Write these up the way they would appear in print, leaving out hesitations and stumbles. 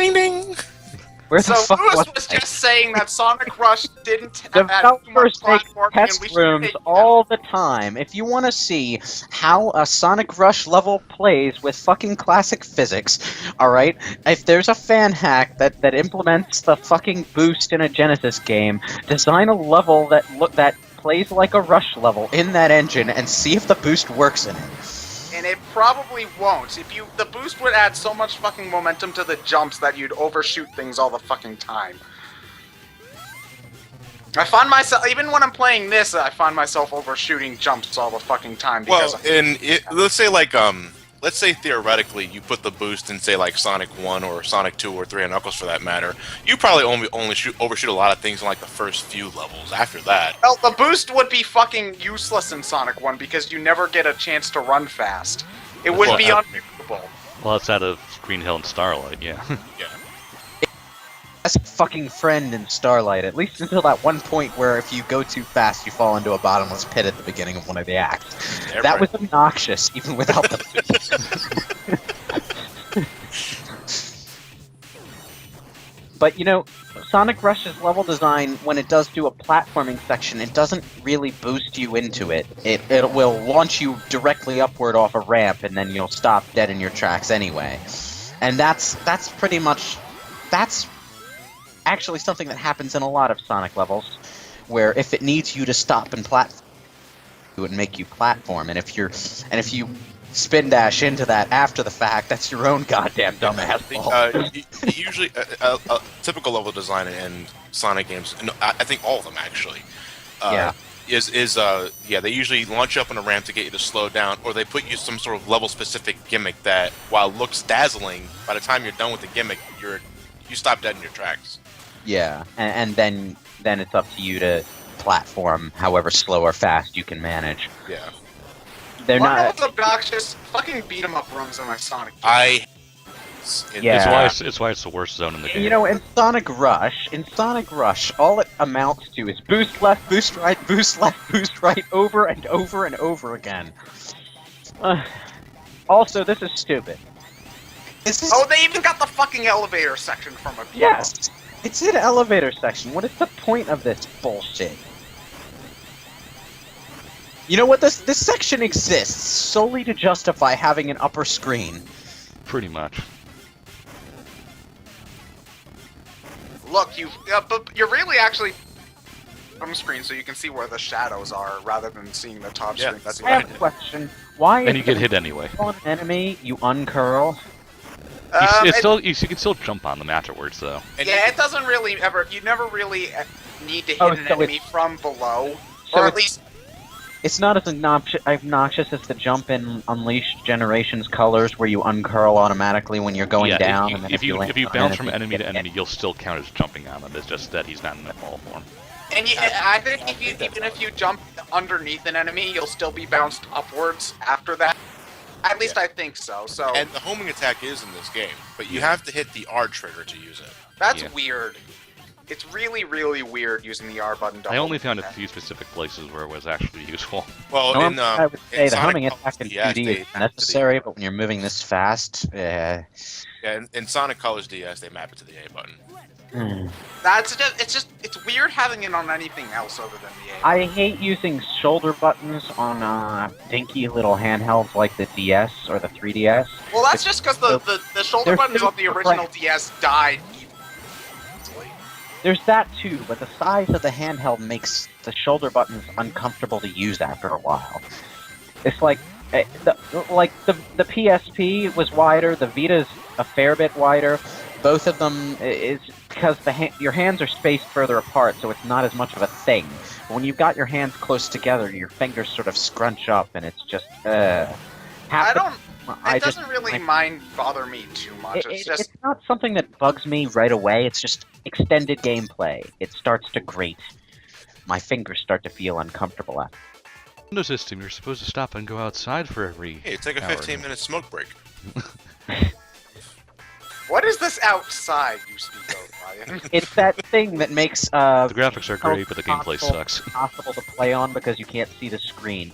Ding ding! Where So the fuck Lewis was was I? just saying that Sonic Rush didn't have too much Developers make platforming, and test we should rooms take all the time. If you want to see how a Sonic Rush level plays with fucking classic physics, alright? If there's a fan hack that implements the fucking boost in a Genesis game, design a level that plays like a Rush level in that engine and see if the boost works in it. and it probably won't. The boost would add so much fucking momentum to the jumps that you'd overshoot things all the fucking time. I find myself, even when I'm playing this, I find myself overshooting jumps all the fucking time because Let's say theoretically you put the boost in, say, like Sonic 1 or Sonic 2 or 3 and Knuckles for that matter, you probably only overshoot a lot of things in like the first few levels. After that... Well, the boost would be fucking useless in Sonic 1 because you never get a chance to run fast. It would be unbearable. Well, it's out of Green Hill and Starlight, yeah. Yeah. Best fucking friend in Starlight, at least until that one point where if you go too fast, you fall into a bottomless pit at the beginning of one of the acts. Yeah, that right. was obnoxious, even without the. But you know, Sonic Rush's level design, when it does do a platforming section, it doesn't really boost you into it. It will launch you directly upward off a ramp, and then you'll stop dead in your tracks anyway. And that's pretty much that's actually something that happens in a lot of Sonic levels, where if it needs you to stop and platform, it would make you platform. And if you spin dash into that after the fact, that's your own goddamn dumbass fault. Usually, a typical level design in Sonic games, and I think all of them actually, they usually launch you up on a ramp to get you to slow down, or they put you some sort of level-specific gimmick that, while it looks dazzling, by the time you're done with the gimmick, you stop dead in your tracks. Yeah, and then it's up to you to platform however slow or fast you can manage. Yeah. They're not. Those obnoxious fucking beat 'em up runs in my Sonic game. It's why it's the worst zone in the game. You know, in Sonic Rush, all it amounts to is boost left, boost right, over and over and over again. Also, this is stupid. Oh, they even got the fucking elevator section from a Yes! It's an elevator section. What is the point of this bullshit? You know what? This section exists solely to justify having an upper screen. Pretty much. Look, but you're really actually on screen, so you can see where the shadows are rather than seeing the top screen. That's I have a question. Why? And you get hit anyway. On an enemy, you uncurl. You can still jump on them afterwards, though. Yeah, it doesn't really ever. You never really need to hit an enemy from below, or at least. It's not as obnoxious as the jump in Unleashed Generations Colors, where you uncurl automatically when you're going down. And then if you land bounce from enemy to enemy, you'll still count as jumping on them. It's just that he's not in that ball form. And I think even if you jump underneath an enemy, you'll still be bounced upwards after that. At least I think so. And the homing attack is in this game, but you have to hit the R trigger to use it. That's weird. It's really, really weird using the R button. I only found a few specific places where it was actually useful. Well, I would say the homing attack in DS, 2D is necessary, but when you're moving this fast, yeah, in Sonic Colors DS, they map it to the A button. It's weird having it on anything else other than the A. I hate using shoulder buttons on dinky little handhelds like the DS or the 3DS. Well, that's just because the shoulder buttons on the original DS died easily. There's that too, but the size of the handheld makes the shoulder buttons uncomfortable to use after a while. It's like the PSP was wider, the Vita's a fair bit wider. Both of them is because your hands are spaced further apart, so it's not as much of a thing. But when you've got your hands close together, your fingers sort of scrunch up, and it's just It doesn't really bother me too much. It's not something that bugs me right away. It's just extended gameplay. It starts to grate. My fingers start to feel uncomfortable after. Window system, you're supposed to stop and go outside for every. Hey, take a 15-minute smoke break. What is this outside you speak of, Ryan? It's that thing that makes the graphics are great, but the gameplay sucks. Impossible to play on because you can't see the screen.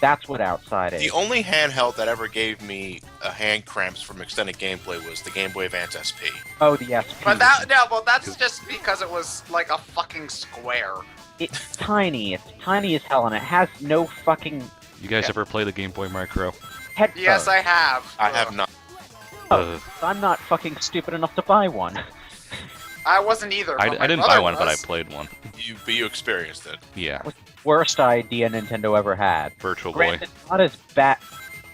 That's what outside is. The only handheld that ever gave me hand cramps from extended gameplay was the Game Boy Advance SP. Oh, the SP. But that's just because it was like a fucking square. It's tiny. It's tiny as hell, and it has no fucking You guys ever play the Game Boy Micro? headphones. Yes, I have. I have not. Uh, I'm not fucking stupid enough to buy one. I wasn't either. I but my didn't buy brother one, but I was. played one. You experienced it. Yeah, Worst idea Nintendo ever had. Virtual Boy. Granted, not as bad.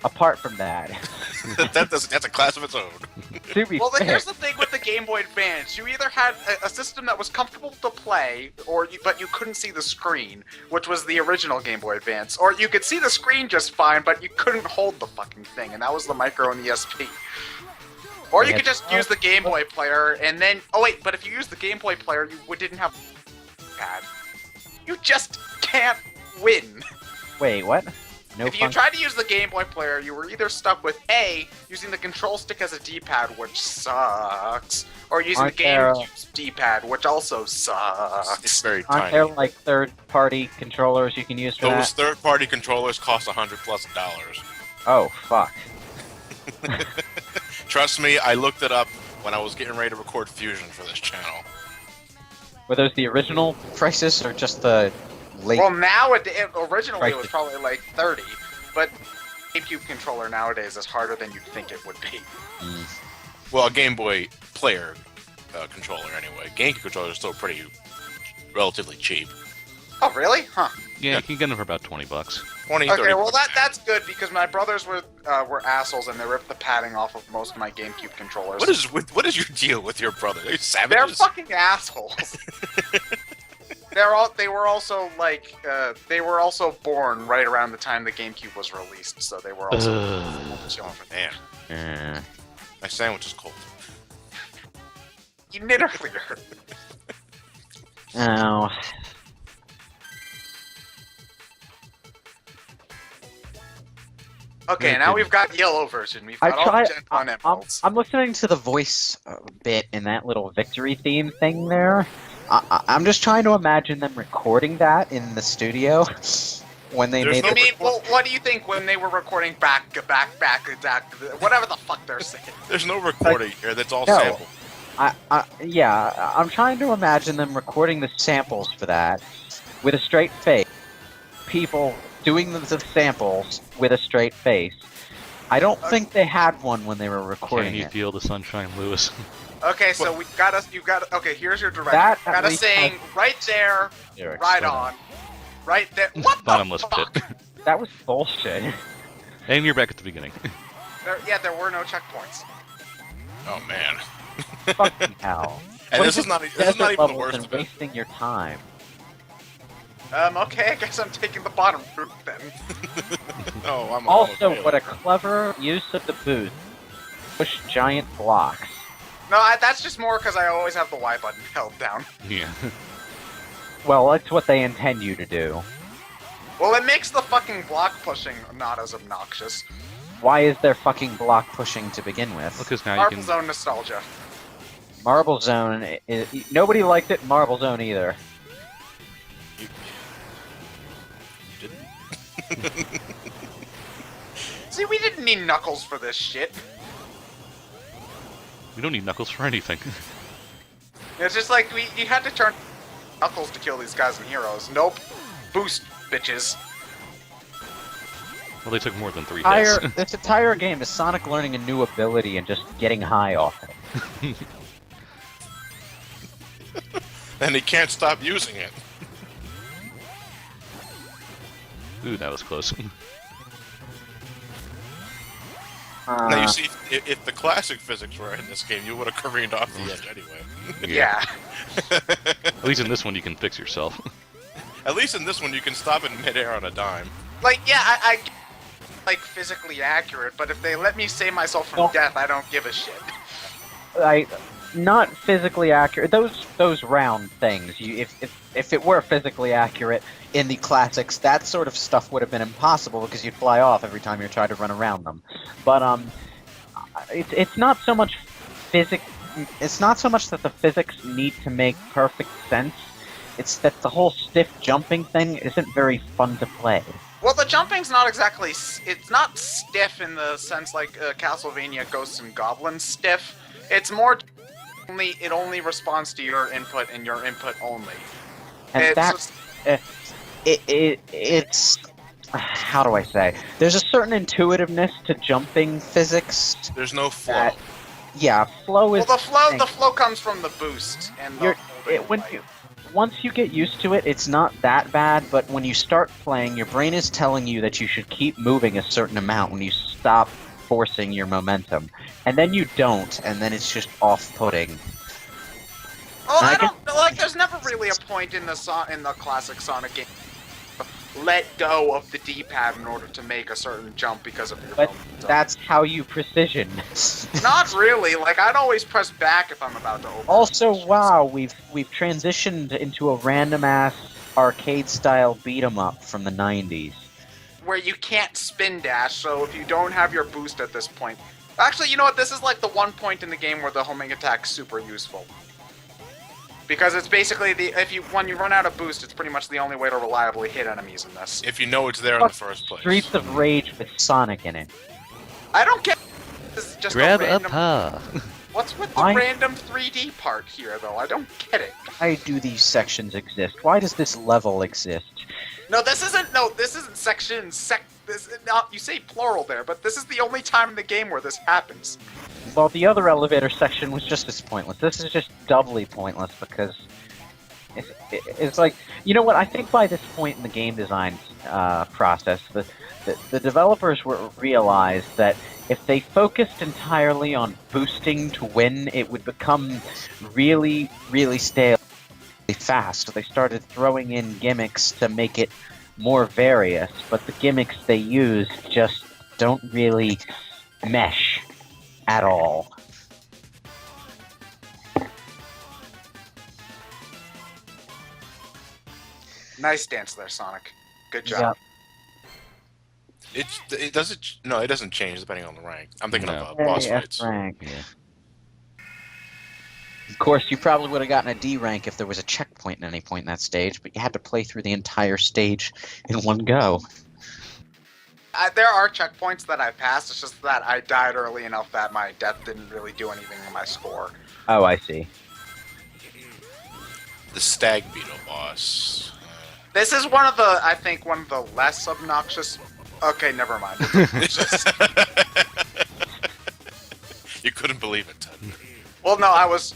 Apart from that, That's a class of its own. to be Well, fair, here's the thing with the Game Boy Advance. You either had a system that was comfortable to play, but you couldn't see the screen, which was the original Game Boy Advance. Or you could see the screen just fine, but you couldn't hold the fucking thing, and that was the Micro and the SP. Or you Yeah. could just use the Game Boy player, and then... Oh wait, but if you use the Game Boy player, you didn't have pad. You just can't win. wait, what? No If you fun. tried to use the Game Boy player, you were either stuck with A, using the control stick as a D-pad, which sucks, or using Aren't the there- GameCube's D-pad, which also It's sucks. very Aren't there tiny. like third-party controllers you can use for Those that? third-party controllers cost $100+. Oh fuck! Trust me, I looked it up when I was getting ready to record Fusion for this channel. Were those the original prices or just the late? Well, originally it was probably like 30, but GameCube controller nowadays is harder than you'd think it would be. Well, a Game Boy player controller anyway. GameCube controllers are still pretty relatively cheap. Oh, really? Huh. Yeah, you can get them for about $20. 20, Okay, 30 well bucks. that's good because my brothers were assholes and they ripped the padding off of most of my GameCube controllers. What is your deal with your brother? Are you They're savages? fucking assholes. They were also like they were also born right around the time the GameCube was released, so they were also. Man, my sandwich is cold. You knit earlier. Oh, Okay, now we've got yellow version. We've got all the Gen 1 emeralds. I'm listening to the voice bit in that little victory theme thing there. I'm just trying to imagine them recording that in the studio when they There's made no I it. mean, well, what do you think when they were recording back, whatever the fuck they're saying? There's no recording here. That's all No. sample. Yeah, I'm trying to imagine them recording the samples for that with a straight face. People doing the samples with a straight face. I don't think they had one when they were recording Can you it. feel the sunshine, Lewis? Okay, so we got us. You got. Okay, here's your direction. That You got at us least saying right there, Lyrics, right but, on, right there. What Bottomless the fuck? pit. That was bullshit. And you're back at the beginning. There were no checkpoints. Oh man. Fucking hell. And What this if is not it's even desert the levels worst and of it. wasting your time. Okay, I guess I'm taking the bottom route then. Oh, I'm Also, okay. what a clever use of the boost. Push giant blocks. No, that's just more because I always have the Y button held down. Yeah. Well, that's what they intend you to do. Well, it makes the fucking block pushing not as obnoxious. Why is there fucking block pushing to begin with? Because now you Marble can. Zone nostalgia. Marble Zone, nobody liked it in Marble Zone either. You didn't. See, we didn't need Knuckles for this shit. We don't need Knuckles for anything. It's just like you had to turn Knuckles to kill these guys and heroes. Nope. Boost, bitches. Well, they took more than 3 hits. This entire game is Sonic learning a new ability and just getting high off it. And he can't stop using it. Ooh, that was close. Now you see, if the classic physics were in this game, you would have careened off the edge anyway. Yeah. At least in this one, you can fix yourself. At least in this one, you can stop in midair on a dime. Like, yeah, I like physically accurate, but if they let me save myself from Well- death, I don't give a shit. Not physically accurate. Those round things. If it were physically accurate in the classics, that sort of stuff would have been impossible because you'd fly off every time you tried to run around them. But it's not so much physics. It's not so much that the physics need to make perfect sense. It's that the whole stiff jumping thing isn't very fun to play. Well, the jumping's not exactly... It's not stiff in the sense like Castlevania Ghosts and Goblins stiff. It's more... It only responds to your input and your input only. And It's that's just- it's how do I say? There's a certain intuitiveness to jumping physics. There's no flow. That, yeah, flow is. Well, the flow comes from the boost and the Once you get used to it, it's not that bad. But when you start playing, your brain is telling you that you should keep moving a certain amount when you stop forcing your momentum, and then you don't, and then it's just off-putting. Oh, And I don't like. There's never really a point in the classic Sonic game. Let go of the D-pad in order to make a certain jump because of your But momentum. that's how you precision. Not really. Like I'd always press back if I'm about to open. Also, wow, we've transitioned into a random-ass arcade-style beat-em-up from the 90s. Where you can't spin dash, so if you don't have your boost at this point... Actually, you know what? This is like the one point in the game where the homing attack's super useful. Because it's basically when you run out of boost, it's pretty much the only way to reliably hit enemies in this. If you know it's there in the first place. Streets of Rage with Sonic in it. I don't get... This is just Grab a a random... paw. What's with the random 3D part here, though? I don't get it. Why do these sections exist? Why does this level exist? No, this isn't section this is not, you say plural there, but this is the only time in the game where this happens. Well, the other elevator section was just as pointless. This is just doubly pointless because it's like, you know what? I think by this point in the game design process, the developers realized that if they focused entirely on boosting to win, it would become really, really stale fast. They started throwing in gimmicks to make it more various, but the gimmicks they use just don't really mesh at all. Nice dance there, Sonic. Good job. Yep. It doesn't change depending on the rank. I'm thinking No. of boss Hey, F fights. rank. Yeah. Of course, you probably would have gotten a D rank if there was a checkpoint at any point in that stage, but you had to play through the entire stage in one go. There are checkpoints that I passed, it's just that I died early enough that my death didn't really do anything to my score. Oh, I see. The Stag Beetle boss. This is I think one of the less obnoxious... Okay, never mind. You couldn't believe it, Ted. Well, no, I was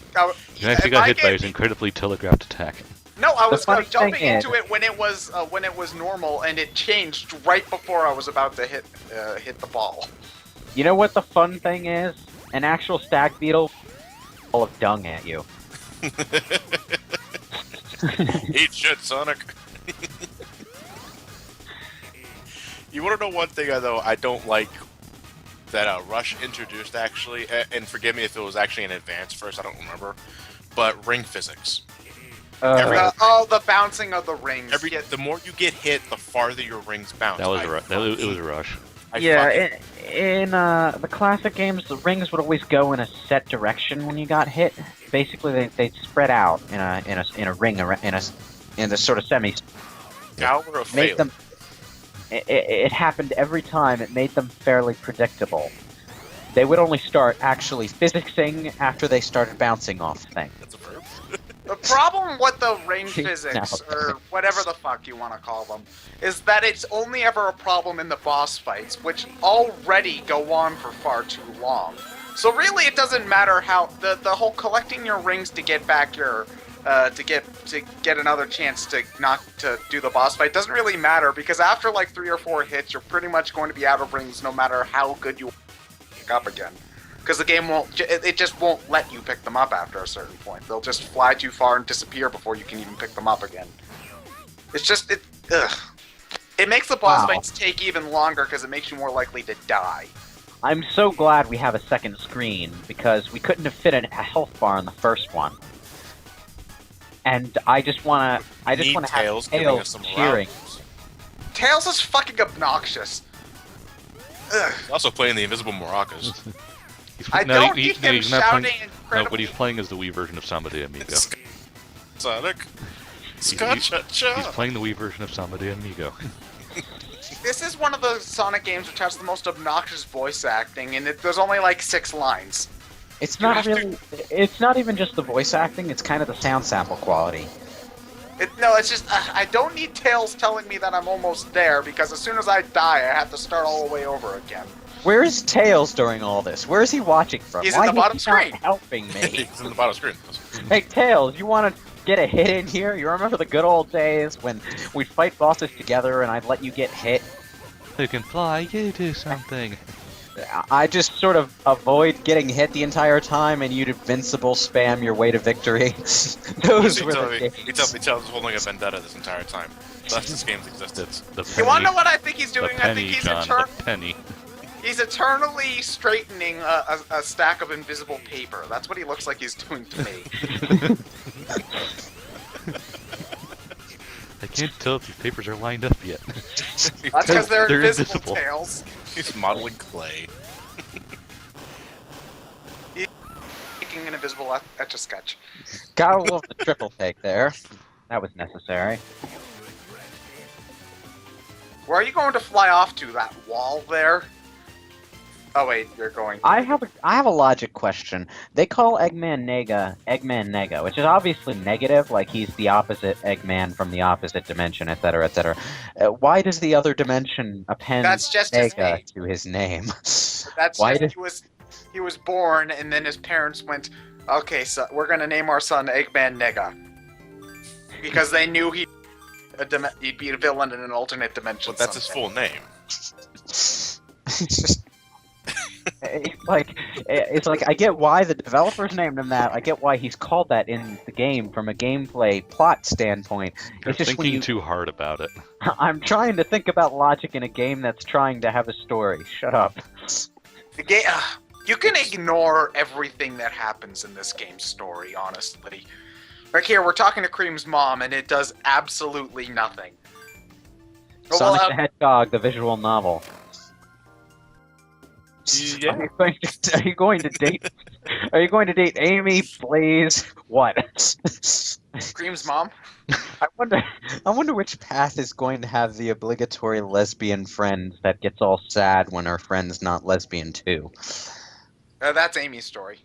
You actually got hit by his incredibly telegraphed attack. No, I was funny jumping thing is- into it when it was normal, and it changed right before I was about to hit the ball. You know what the fun thing is? An actual stag beetle full of dung at you. Eat shit, Sonic. You want to know one thing, though, I don't like that Rush introduced, actually, and forgive me if it was actually in advance first, I don't remember, but ring physics. The bouncing of the rings. The more you get hit, the farther your rings bounce. That was it was a rush. In the classic games, the rings would always go in a set direction when you got hit. Basically, they'd spread out in a ring in a sort of semi. Tower of Made Fail. them. It happened every time. It made them fairly predictable. They would only start actually physicsing after they started bouncing off things. That's a verb. The problem with the ring physics, No. or whatever the fuck you want to call them, is that it's only ever a problem in the boss fights, which already go on for far too long. So really, it doesn't matter how the whole collecting your rings to get back your to get another chance to do the boss fight doesn't really matter, because after like 3 or 4 hits, you're pretty much going to be out of rings no matter how good you pick up again. Because the game it just won't let you pick them up after a certain point. They'll just fly too far and disappear before you can even pick them up again. It's just, it makes the boss fights take even longer because it makes you more likely to die. I'm so glad we have a second screen, because we couldn't have fit a health bar in the first one. And I just wanna have Tails giving us Tails some cheering. rounds. Tails is fucking obnoxious. Ugh. He's also playing the invisible maracas. I don't need him shouting No, incredibly... what he's playing is the Wii version of Samba de Amigo. Sonic. He's Ska-cha-cha. playing the Wii version of Samba de Amigo. This is one of the Sonic games which has the most obnoxious voice acting, and there's only like 6 lines. It's You not have really. It's not even just the voice acting. It's kind of the sound sample quality. No, it's just I don't need Tails telling me that I'm almost there, because as soon as I die, I have to start all the way over again. Where is Tails during all this? Where is he watching from? He's in Why the bottom is he not screen. helping me. It's in the bottom screen. Hey Tails, you want to get a hit in here? You remember the good old days when we'd fight bosses together and I'd let you get hit? Who can fly? You do something. I just sort of avoid getting hit the entire time, and you'd invincible spam your way to victory. Those were the days. He tells me Tails is holding a vendetta this entire time. Thus this game's existence. The penny, You want to know what I think he's the doing? penny, I think John, the penny. he's eternally straightening a stack of invisible paper. That's what he looks like he's doing to me. I can't tell if these papers are lined up yet. That's because they're invisible, invisible. Tails. He's modeling clay. Making an invisible etch-a-sketch. Gotta love the triple take there. That was necessary. Where are you going to fly off to? That wall there? Oh wait, you're going. I have a logic question. They call Eggman Nega, which is obviously negative, like he's the opposite Eggman from the opposite dimension, etc., etc. Why does the other dimension append That's just his name. Nega to his name? That's Why just he was born, and then his parents went, okay, so we're gonna name our son Eggman Nega, because they knew he'd be a villain in an alternate dimension. But that's his someday. full name. It's just. It's like I get why the developers named him that. I get why he's called that in the game from a gameplay plot standpoint. You're It's just when thinking you, too hard about it. I'm trying to think about logic in a game that's trying to have a story. Shut up. The game. You can ignore everything that happens in this game's story, honestly. Like here, we're talking to Cream's mom, and it does absolutely nothing. Oh, Sonic well, the Hedgehog, the visual novel. Yeah. Are you going to date? Are you going to date Amy? Please. What? Cream's mom. I wonder which path is going to have the obligatory lesbian friend that gets all sad when her friend's not lesbian too. That's Amy's story.